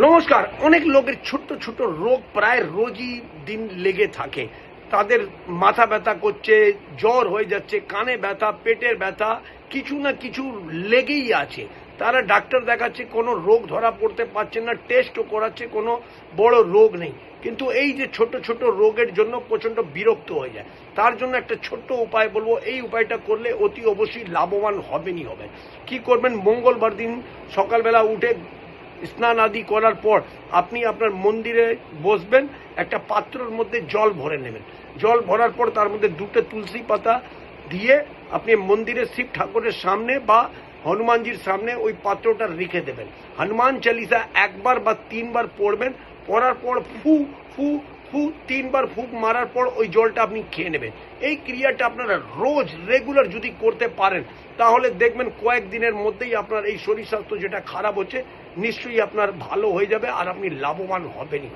নমস্কার। অনেক লোকের ছোট্ট ছোট রোগ প্রায় রোজই দিন লেগে থাকে। তাদের মাথা ব্যথা করছে, জ্বর হয়ে যাচ্ছে, কানে ব্যথা, পেটের ব্যথা, কিছু না কিছু লেগেই আছে। তারা ডাক্তার দেখাচ্ছে, কোনো রোগ ধরা পড়তে পারছে না, টেস্টও করাচ্ছে, কোনো বড় রোগ নেই। কিন্তু এই যে ছোট ছোট রোগের জন্য প্রচণ্ড বিরক্ত হয়ে যায়। তার জন্য একটা ছোট্ট উপায় বলবো, এই উপায়টা করলে অতি অবশ্যই লাভবান হবেনই হবেন। কি করবেন? মঙ্গলবার দিন সকালবেলা উঠে স্নান আদি করার পর আপনি আপনার মন্দিরে বসবেন, একটা পাত্রের মধ্যে জল ভরে নেবেন। জল ভরার পর তার মধ্যে দুটো তুলসী পাতা দিয়ে আপনি মন্দিরের শিব ঠাকুরের সামনে বা হনুমানজির সামনে ওই পাত্রটা রেখে দেবেন। হনুমান চালিসা একবার বা তিনবার পড়বেন। পড়ার পর ফু ফু ফু তিনবার ফুক মারার পর ওই জলটা আপনি খেয়ে নেবেন। এই ক্রিয়াটা আপনারা রোজ রেগুলার যদি করতে পারেন তাহলে দেখবেন কয়েকদিনের মধ্যেই আপনার এই শরীর স্বাস্থ্য যেটা খারাপ হচ্ছে নিশ্চয়ই আপনার ভালো হয়ে যাবে আর আপনি লাভবান হবেনই।